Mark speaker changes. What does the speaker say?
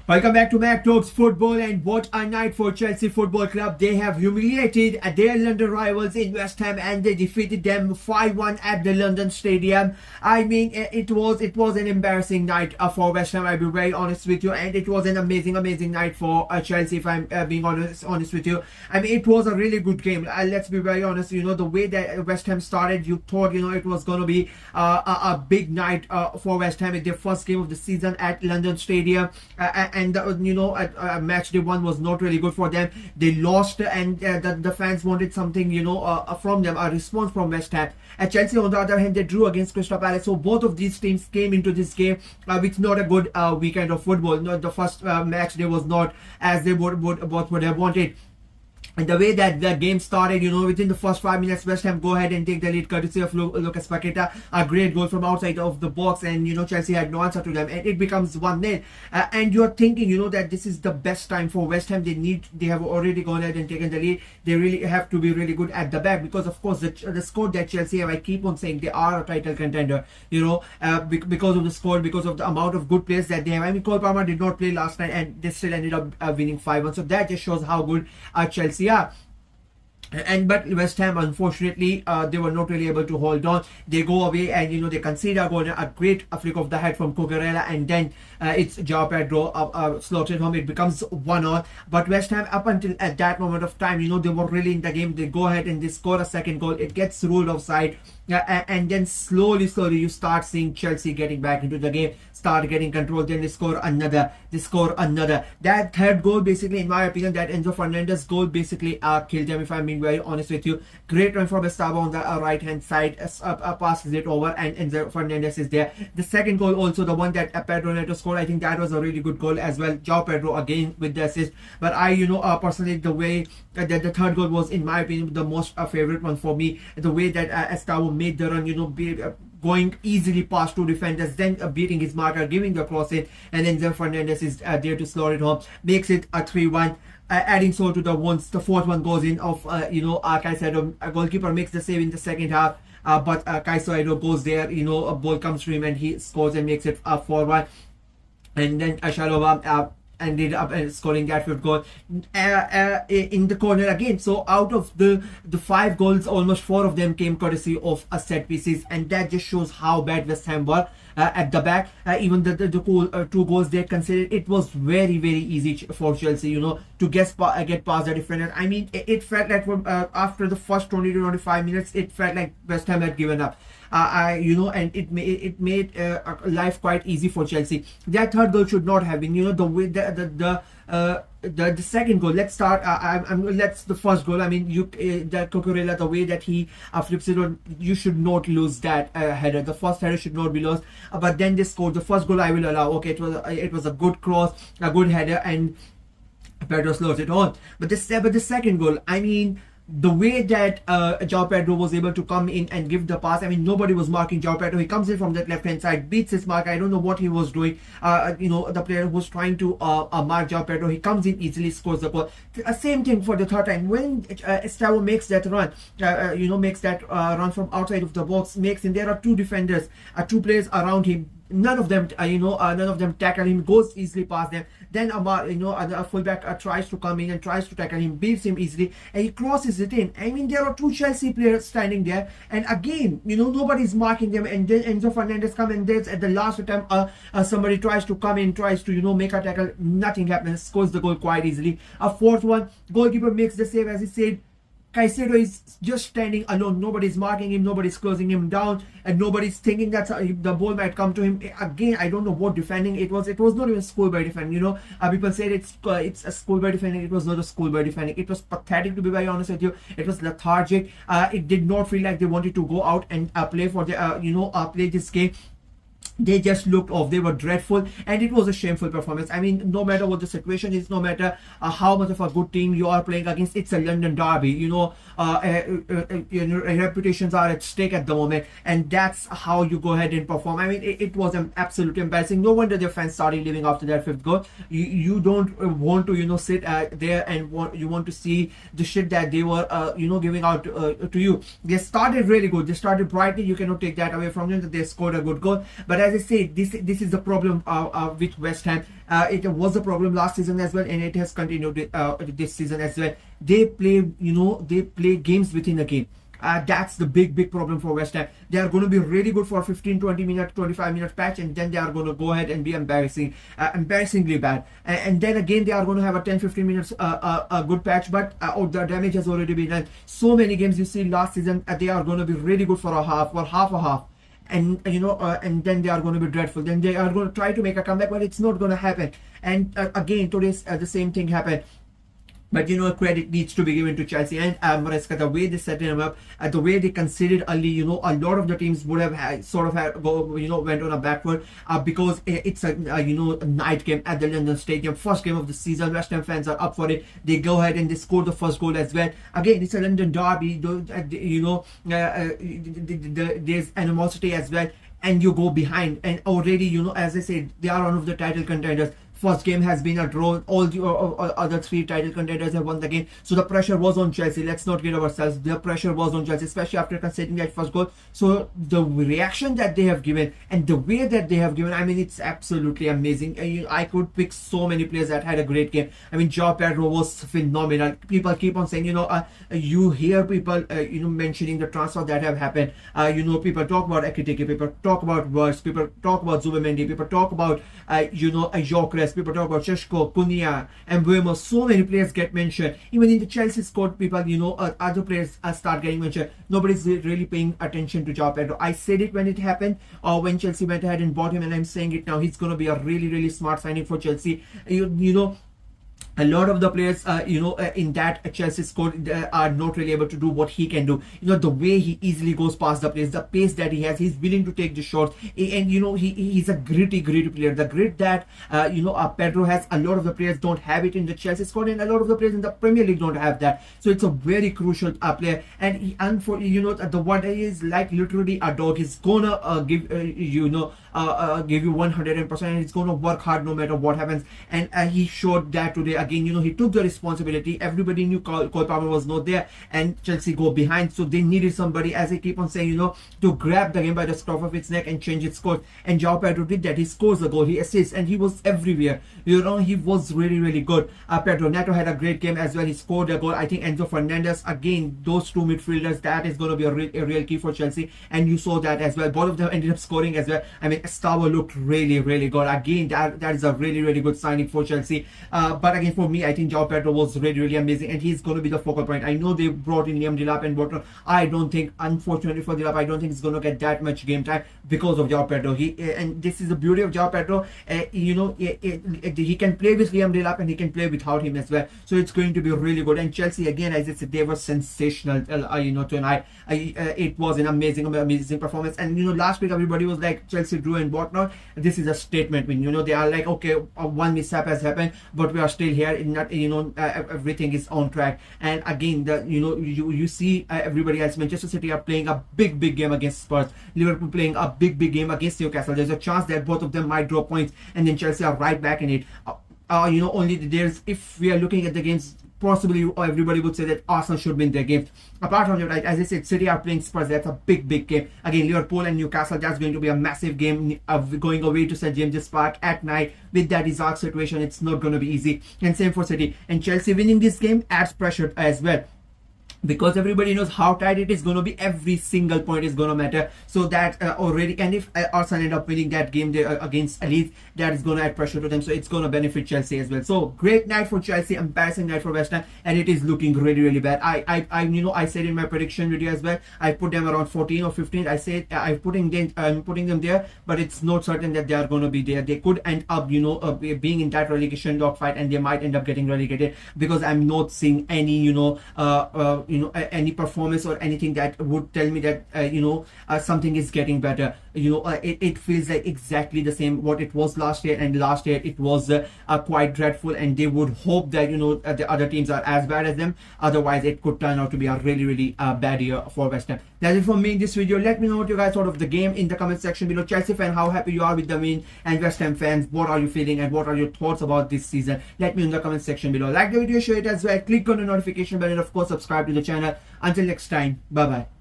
Speaker 1: Welcome back to Mac Talks Football, and what a night for Chelsea Football Club. They have humiliated their London rivals in West Ham and they defeated them 5-1 at the London Stadium. I mean, it was an embarrassing night for West Ham, I'll be very honest with you, and it was an amazing night for Chelsea, if I'm being honest with you. I mean, it was a really good game. Let's be very honest, the way that West Ham started, you thought, it was going to be a big night for West Ham. It's their first game of the season at London Stadium. And match day one was not really good for them. They lost, and the fans wanted something, from them, a response from West Ham. And Chelsea, on the other hand, they drew against Crystal Palace. So both of these teams came into this game with not a good weekend of football. The first match day was not as they would have wanted. And the way that the game started, within the first 5 minutes, West Ham go ahead and take the lead courtesy of Lucas Paqueta. A great goal from outside of the box, and Chelsea had no answer to them, and it becomes 1-0. And you're thinking, that this is the best time for West Ham. They have already gone ahead and taken the lead. They really have to be really good at the back, because of course the squad that Chelsea have, I keep on saying they are a title contender. Because of the squad, because of the amount of good players that they have. I mean, Cole Palmer did not play last night, and they still ended up winning 5-1. So that just shows how good Chelsea. Yeah. But West Ham, unfortunately, they were not really able to hold on. They go away and they concede a goal, a great flick of the head from Cucurella, and then it's João Pedro slotted home. It becomes 1-1. But West Ham, up until at that moment of time, they were really in the game. They go ahead and they score a second goal. It gets ruled offside. And then slowly you start seeing Chelsea getting back into the game, start getting control. Then they score another. That third goal, basically, in my opinion, that Enzo Fernandez goal basically killed them, if I'm being very honest with you. Great run from Gustavo on the right hand side, passes it over, and Enzo Fernandez is there. The second goal, also the one that Pedro Neto scored, I think that was a really good goal as well. João Pedro again with the assist. But I personally, the way that the third goal was, in my opinion, the most favorite one for me. The way that Gustavo made the run, going easily past two defenders, then beating his marker, giving the cross in, and then Fernandez is there to slot it home, makes it a 3-1. Adding so to the ones, the fourth one goes in of Caicedo. A goalkeeper makes the save in the second half, but Caicedo goes there, a ball comes to him and he scores and makes it 4-1. And then Shalova ended up scoring that fifth goal in the corner again. So out of the 5 goals, almost 4 of them came courtesy of set pieces, and that just shows how bad West Ham were at the back. Even the 2 goals they considered, it was very easy for Chelsea, to get past the defender. I mean, it felt like after the first 20 to 25 minutes, it felt like West Ham had given up. And it made life quite easy for Chelsea. That third goal should not have been, the way the second goal. Let's start. Let's the first goal. I mean, the Cucurella, the way that he flips it on, you should not lose that header. The first header should not be lost. But then they scored the first goal. I will allow. Okay, it was a good cross, a good header, and Pedro slows it on. But the second goal, I mean, the way that João Pedro was able to come in and give the pass, I mean, nobody was marking João Pedro. He comes in from that left hand side, beats his mark. I don't know what he was doing. The player who was trying to mark João Pedro, he comes in easily, scores the goal. Same thing for the third time when Gustavo makes that run, makes that run from outside of the box, there are 2 defenders, 2 players around him. None of them tackle him, goes easily past them. Then Amar, a fullback tries to come in and tries to tackle him, beats him easily, and he crosses it in. I mean, there are 2 Chelsea players standing there, and again, nobody's marking them. And then Enzo Fernandez comes, and there's at the last attempt, somebody tries to come in, tries to make a tackle. Nothing happens. Scores the goal quite easily. A fourth one, goalkeeper makes the save, as he said. Caicedo is just standing alone. Nobody's marking him, nobody's closing him down, and nobody's thinking that the ball might come to him. Again, I don't know what defending it was. It was not even schoolboy defending. People said it's a schoolboy defending. It was not a schoolboy defending. It was pathetic, to be very honest with you. It was lethargic. It did not feel like they wanted to go out and play for the play this game. They just looked off. They were dreadful, and it was a shameful performance. I mean, no matter what the situation is, no matter how much of a good team you are playing against, it's a London derby. Reputations are at stake at the moment, and that's how you go ahead and perform. I mean, it was an absolute embarrassing. No wonder their fans started leaving after that 5th goal. You don't want to sit there and you want to see the shit that they were giving out to you. They started really good. They started brightly. You cannot take that away from them, that they scored a good goal. But as I said, this is the problem with West Ham. It was a problem last season as well, and it has continued this season as well. They play games within a game. That's the big problem for West Ham. They are going to be really good for 15, 20 minute, 25 minute patch, and then they are going to go ahead and be embarrassingly bad. And then again, they are going to have a 10, 15 minutes a good patch, but the damage has already been done. So many games you see last season, they are going to be really good for half a half. And and then they are going to be dreadful. Then they are going to try to make a comeback, but it's not going to happen. And again, today's the same thing happened. But credit needs to be given to Chelsea and Maresca, the way they set him up, the way they conceded early. A lot of the teams would have went on a back foot because it's a night game at the London Stadium, first game of the season. West Ham fans are up for it. They go ahead and they score the first goal as well. Again, it's a London derby. There's animosity as well, and you go behind. And already, as I said, they are one of the title contenders. First game has been a draw. All the other three title contenders have won the game. So the pressure was on Chelsea. Let's not kid ourselves. The pressure was on Chelsea, especially after conceding that first goal. So the reaction that they have given and the way that they have given, I mean, it's absolutely amazing. I could pick so many players that had a great game. I mean, João Pedro was phenomenal. People keep on saying, you hear people, mentioning the transfer that have happened. People talk about Ekitike, people talk about Wirtz, people talk about Zubimendi, people talk about, Gyökeres, people talk about Šeško, Cunha, and Mbeumo. So many players get mentioned. Even in the Chelsea squad, people, other players start getting mentioned. Nobody's really paying attention to João Pedro. I said it when it happened, or when Chelsea went ahead and bought him, and I'm saying it now. He's going to be a really, really smart signing for Chelsea. A lot of the players, in that Chelsea squad are not really able to do what he can do. The way he easily goes past the players, the pace that he has, he's willing to take the shots, and he's a gritty player. The grit that Pedro has, a lot of the players don't have it in the Chelsea squad, and a lot of the players in the Premier League don't have that. So it's a very crucial player, and the word is like literally a dog. He's gonna give you 100%, and he's gonna work hard no matter what happens, and he showed that today. Again, he took the responsibility. Everybody knew Cole Palmer was not there, and Chelsea go behind, so they needed somebody, as I keep on saying, to grab the game by the scruff of its neck and change its course. And João Pedro did that. He scores a goal, he assists, and he was everywhere. He was really, really good. Pedro Neto had a great game as well. He scored a goal. I think Enzo Fernandez, again, those two midfielders, that is going to be a real key for Chelsea, and you saw that as well. Both of them ended up scoring as well. I mean, Estavo looked really, really good. Again, that is a really, really good signing for Chelsea. But again, for me, I think João Pedro was really, really amazing, and he's going to be the focal point. I know they brought in Liam Delap and whatnot. I don't think, unfortunately for Delap, I don't think he's going to get that much game time because of João Pedro. And this is the beauty of João Pedro. He can play with Liam Delap and he can play without him as well. So it's going to be really good. And Chelsea, again, as I said, they were sensational. Tonight, it was an amazing performance. And last week everybody was like Chelsea drew and whatnot. This is a statement win. They are like, okay, one mishap has happened, but we are still here. Everything is on track. And again, you see everybody else. Manchester City are playing a big game against Spurs. Liverpool playing a big game against Newcastle. There's a chance that both of them might draw points, and then Chelsea are right back in it. Only there's, if we are looking at the games, possibly everybody would say that Arsenal should win their games. Apart from that, as I said, City are playing Spurs. That's a big game. Again, Liverpool and Newcastle, that's going to be a massive game. Going away to St James's Park at night with that Isaac situation, it's not going to be easy. And same for City. And Chelsea winning this game adds pressure as well, because everybody knows how tight it is going to be. Every single point is going to matter. So that already, and if Arsenal end up winning that game against Leeds, that is going to add pressure to them. So it's going to benefit Chelsea as well. So great night for Chelsea, embarrassing night for West Ham, and it is looking really, really bad. I said in my prediction video as well, I put them around 14 or 15. I said I'm putting them there, but it's not certain that they are going to be there. They could end up being in that relegation dogfight, and they might end up getting relegated, because I'm not seeing any any performance or anything that would tell me that something is getting better. It feels like exactly the same what it was last year, and last year it was quite dreadful, and they would hope that the other teams are as bad as them. Otherwise, it could turn out to be a really, really bad year for West Ham. That's it for me in this video. Let me know what you guys thought of the game in the comment section below. Chelsea fan, how happy you are with the win, and West Ham fans, what are you feeling and what are your thoughts about this season? Let me know in the comment section below. Like the video, share it as well, click on the notification bell, and of course subscribe to the channel. Until next time, bye bye.